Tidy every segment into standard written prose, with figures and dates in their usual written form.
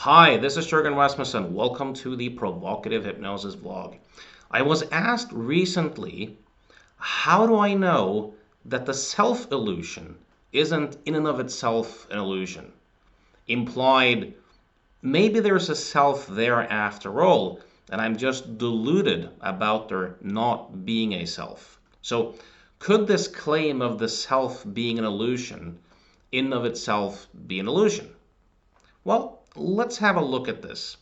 Hi, this is Jürgen Rasmussen. Welcome to the Provocative Hypnosis vlog. I was asked recently, how do I know that the self-illusion isn't in and of itself an illusion? Implied, maybe there's a self there after all, and I'm just deluded about there not being a self. So, could this claim of the self being an illusion in and of itself be an illusion? Well, let's have a look at this.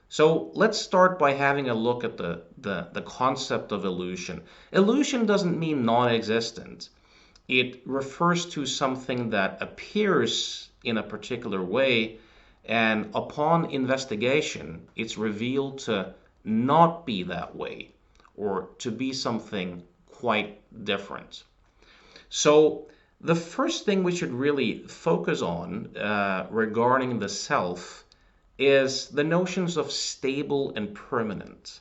So let's start by having a look at the concept of illusion. Illusion doesn't mean non-existent. It refers to something that appears in a particular way, and upon investigation, it's revealed to not be that way, or to be something quite different. So the first thing we should really focus on regarding the self is the notions of stable and permanent.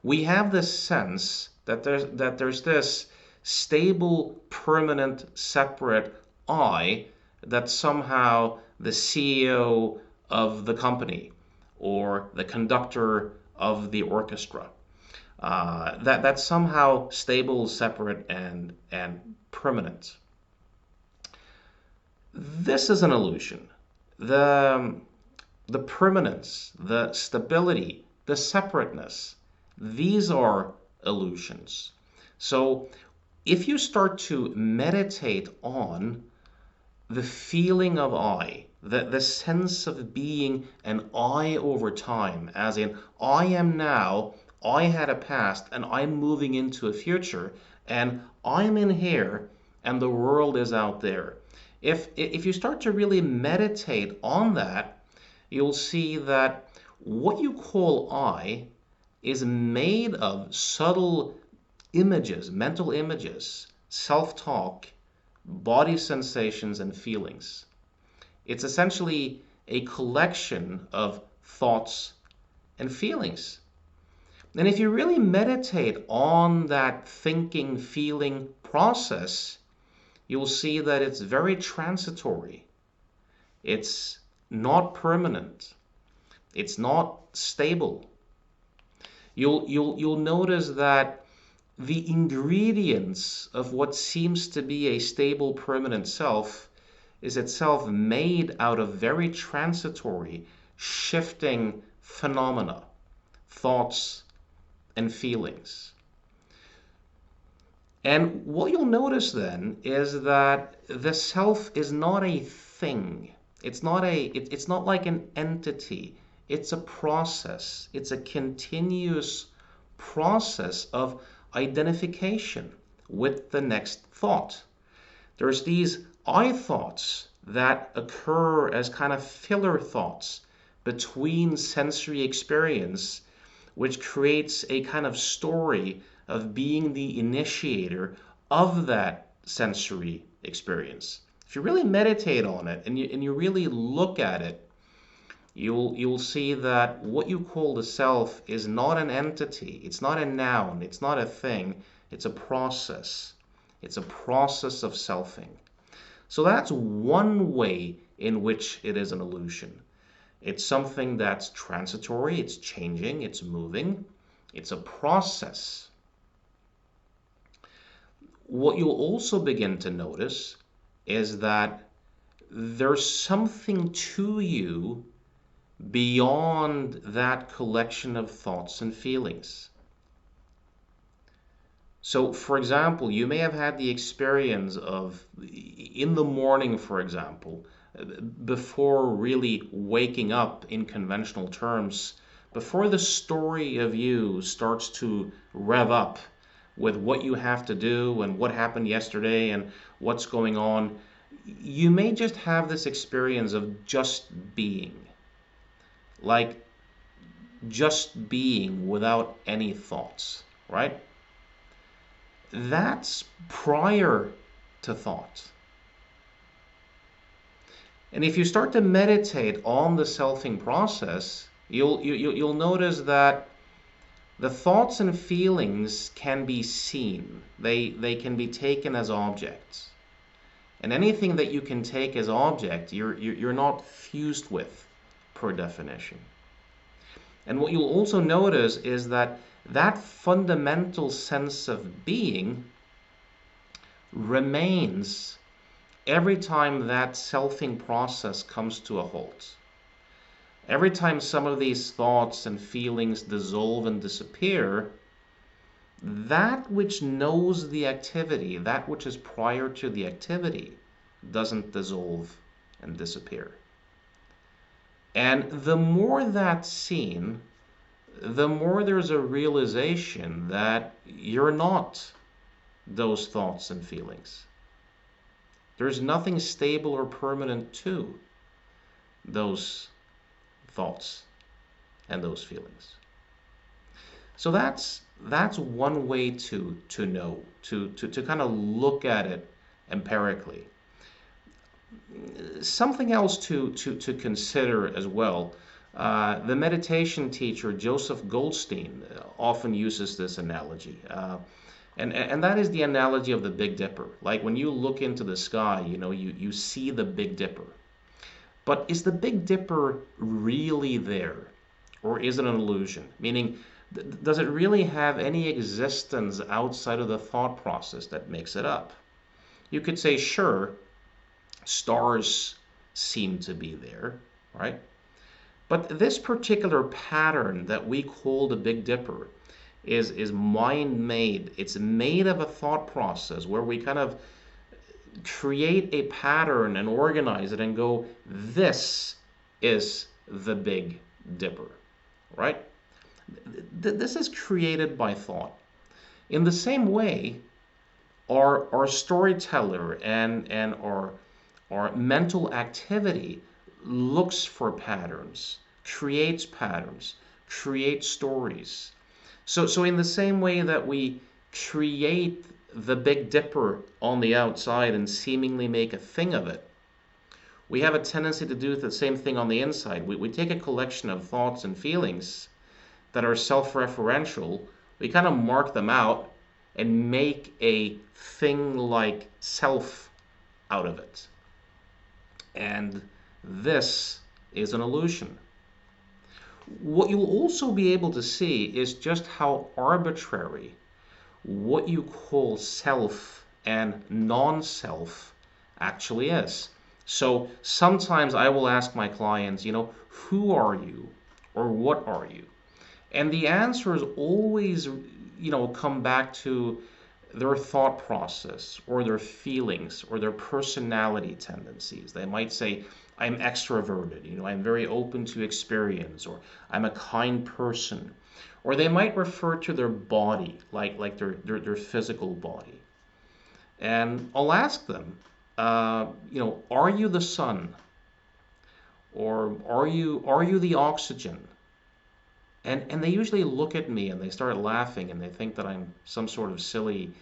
We have this sense that there's this stable, permanent, separate I that somehow the CEO of the company or the conductor of the orchestra that's somehow stable, separate, and permanent. This is an illusion. The the permanence, the stability, the separateness, these are illusions. So if you start to meditate on the feeling of I, the sense of being an I over time, as in I am now, I had a past, and I'm moving into a future, and I'm in here, and the world is out there. If you start to really meditate on that, you'll see that what you call I is made of subtle images, mental images, self-talk, body sensations, and feelings. It's essentially a collection of thoughts and feelings. And if you really meditate on that thinking, feeling process, you'll see that it's very transitory. It's not permanent. It's not stable. You'll notice that the ingredients of what seems to be a stable, permanent self is itself made out of very transitory, shifting phenomena, thoughts, and feelings. And what you'll notice then is that the self is not a thing. It's not like an entity. It's a process. It's a continuous process of identification with the next thought. There's these I thoughts that occur as kind of filler thoughts between sensory experience, which creates a kind of story of being the initiator of that sensory experience. If you really meditate on it and you really look at it, you'll see that what you call the self is not an entity, it's not a noun, it's not a thing, it's a process. It's a process of selfing. So that's one way in which it is an illusion. It's something that's transitory, it's changing, it's moving, it's a process. What you'll also begin to notice is that there's something to you beyond that collection of thoughts and feelings. So, for example, you may have had the experience of, in the morning, for example, before really waking up in conventional terms, before the story of you starts to rev up with what you have to do and what happened yesterday and what's going on, you may just have this experience of just being, like just being without any thoughts, right? That's prior to thought. And if you start to meditate on the selfing process, you'll notice that the thoughts and feelings can be seen. They can be taken as objects. And anything that you can take as object, you're not fused with per definition. And what you'll also notice is that that fundamental sense of being remains every time that selfing process comes to a halt. Every time some of these thoughts and feelings dissolve and disappear, that which knows the activity, that which is prior to the activity, doesn't dissolve and disappear. And the more that's seen, the more there's a realization that you're not those thoughts and feelings. There's nothing stable or permanent to those thoughts and those feelings. So that's one way to know, to kind of look at it empirically. Something else to consider as well. The meditation teacher Joseph Goldstein often uses this analogy. And that is the analogy of the Big Dipper. Like when you look into the sky, you see the Big Dipper. But is the Big Dipper really there? Or is it an illusion? Meaning, does it really have any existence outside of the thought process that makes it up? You could say, sure, stars seem to be there, right? But this particular pattern that we call the Big Dipper is mind-made. It's made of a thought process where we kind of create a pattern and organize it and go, this is the Big Dipper, right? This is created by thought. In the same way, our storyteller and our mental activity looks for patterns, creates stories. So in the same way that we create the Big Dipper on the outside and seemingly make a thing of it, we have a tendency to do the same thing on the inside. We take a collection of thoughts and feelings that are self-referential, we kind of mark them out and make a thing like self out of it. And this is an illusion. What you'll also be able to see is just how arbitrary what you call self and non-self actually is. So sometimes I will ask my clients, who are you or what are you? And the answers always, come back to their thought process or their feelings or their personality tendencies. They might say, I'm extroverted, I'm very open to experience, or I'm a kind person. Or they might refer to their body, like their physical body. And I'll ask them, are you the sun? Or are you the oxygen? And they usually look at me and they start laughing and they think that I'm some sort of silly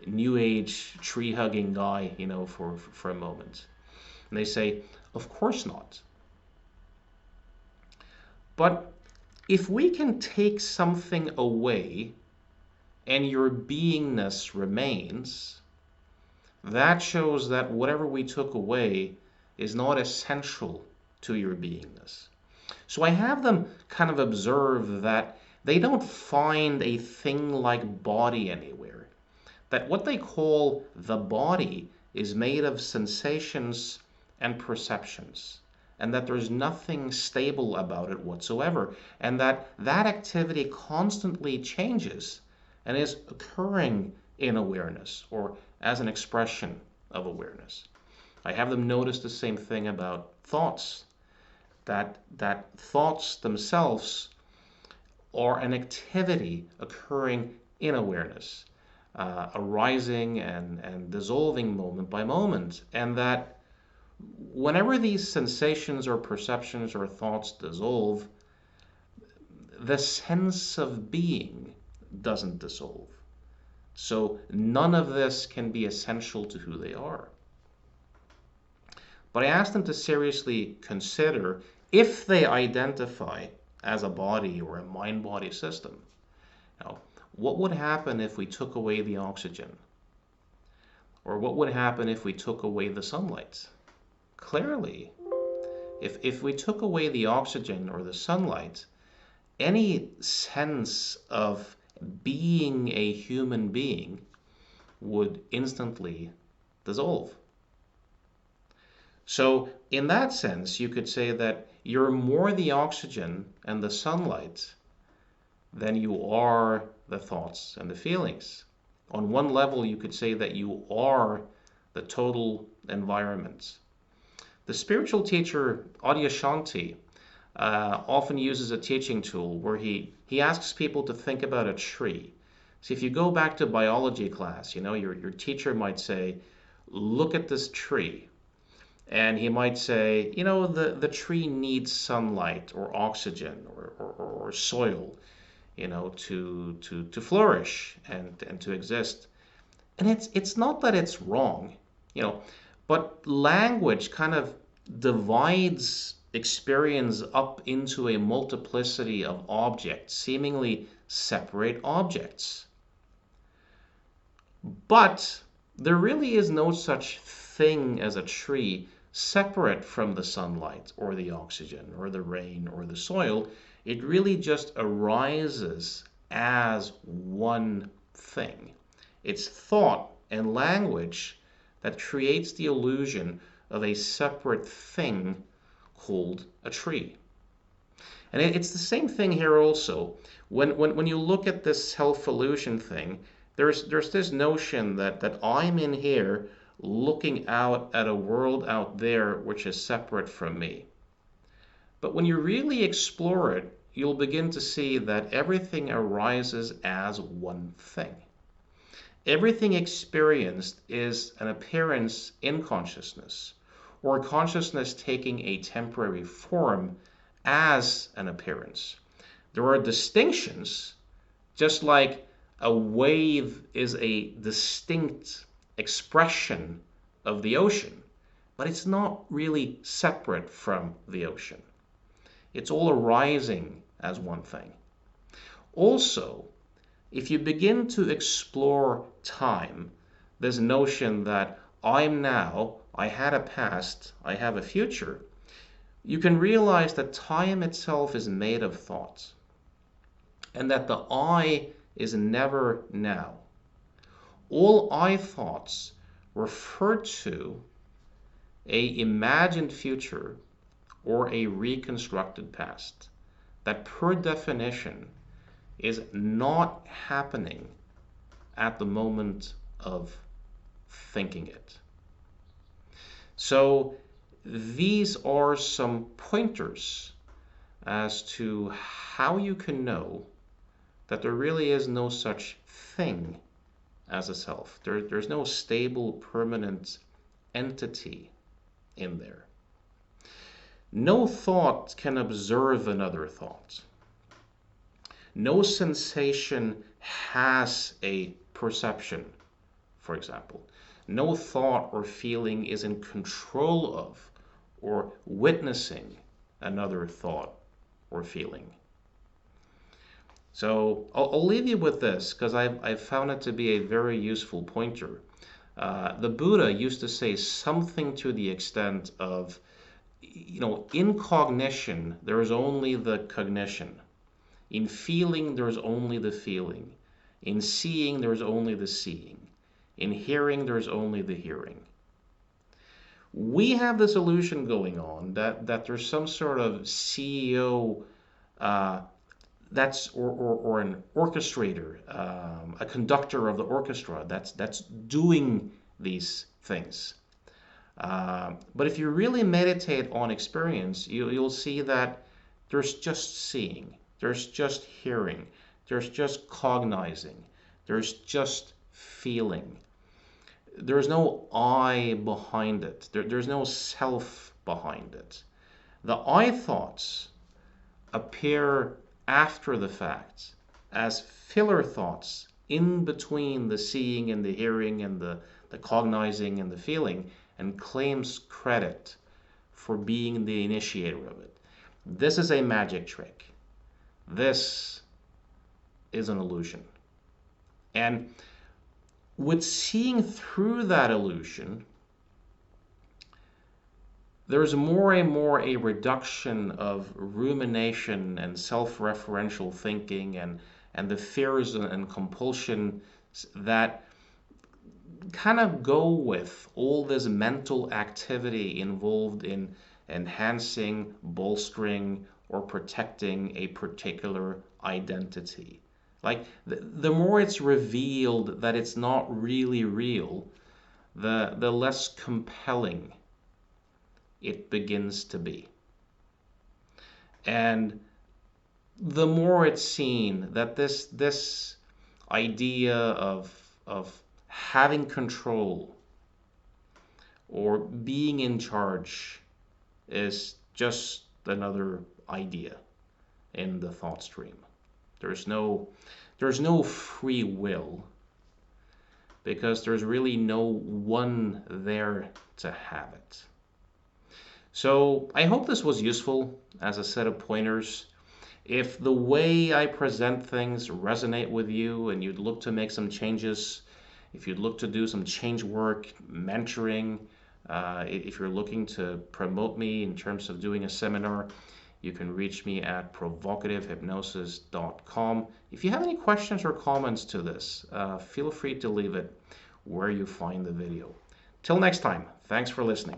new age tree hugging guy, for a moment. And they say, of course not. But if we can take something away and your beingness remains, that shows that whatever we took away is not essential to your beingness. So I have them kind of observe that they don't find a thing like body anywhere. That what they call the body is made of sensations and perceptions, and that there's nothing stable about it whatsoever, and that activity constantly changes and is occurring in awareness or as an expression of awareness. I have them notice the same thing about thoughts, that thoughts themselves are an activity occurring in awareness, arising and dissolving moment by moment, and that whenever these sensations or perceptions or thoughts dissolve, the sense of being doesn't dissolve. So none of this can be essential to who they are. But I asked them to seriously consider if they identify as a body or a mind-body system. Now, what would happen if we took away the oxygen? Or what would happen if we took away the sunlight? Clearly, If we took away the oxygen or the sunlight, any sense of being a human being would instantly dissolve. So, in that sense, you could say that you're more the oxygen and the sunlight than you are the thoughts and the feelings. On one level, you could say that you are the total environment. The spiritual teacher Adyashanti often uses a teaching tool where he asks people to think about a tree. So if you go back to biology class, your teacher might say, look at this tree. And he might say, the tree needs sunlight or oxygen or soil, to flourish and to exist. And it's not that it's wrong, but language kind of divides experience up into a multiplicity of objects, seemingly separate objects. But there really is no such thing as a tree separate from the sunlight or the oxygen or the rain or the soil. It really just arises as one thing. It's thought and language that creates the illusion of a separate thing called a tree. And it's the same thing here also. When you look at this self-illusion thing, there's this notion that I'm in here looking out at a world out there which is separate from me. But when you really explore it, you'll begin to see that everything arises as one thing. Everything experienced is an appearance in consciousness, or consciousness taking a temporary form as an appearance. There are distinctions, just like a wave is a distinct expression of the ocean, but it's not really separate from the ocean. It's all arising as one thing. Also, if you begin to explore time, this notion that I'm now, I had a past, I have a future, you can realize that time itself is made of thoughts, and that the I is never now. All I thoughts refer to a imagined future or a reconstructed past that per definition is not happening at the moment of thinking it. So these are some pointers as to how you can know that there really is no such thing as a self. There's no stable, permanent entity in there. No thought can observe another thought. No sensation has a perception, for example. No thought or feeling is in control of or witnessing another thought or feeling. So I'll leave you with this because I've found it to be a very useful pointer. The Buddha used to say something to the extent of, in cognition, there is only the cognition. In feeling, there's only the feeling. In seeing, there's only the seeing. In hearing, there's only the hearing. We have this illusion going on that there's some sort of CEO or an orchestrator, a conductor of the orchestra that's doing these things. But if you really meditate on experience, you'll see that there's just seeing, there's just hearing, there's just cognizing, there's just feeling. There's no I behind it. There's no self behind it. The I thoughts appear after the fact as filler thoughts in between the seeing and the hearing and the cognizing and the feeling, and claims credit for being the initiator of it. This is a magic trick. This is an illusion. And with seeing through that illusion, there's more and more a reduction of rumination and self-referential thinking and the fears and compulsions that kind of go with all this mental activity involved in enhancing, bolstering, or protecting a particular identity. Like the more it's revealed that it's not really real, the less compelling it begins to be. And the more it's seen that this idea of having control or being in charge is just another idea in the thought stream. There's no free will because there's really no one there to have it. So I hope this was useful as a set of pointers. If the way I present things resonate with you and you'd look to make some changes, if you'd look to do some change work, mentoring, if you're looking to promote me in terms of doing a seminar, you can reach me at provocativhypnosis.com. If you have any questions or comments to this, feel free to leave it where you find the video. Till next time, thanks for listening.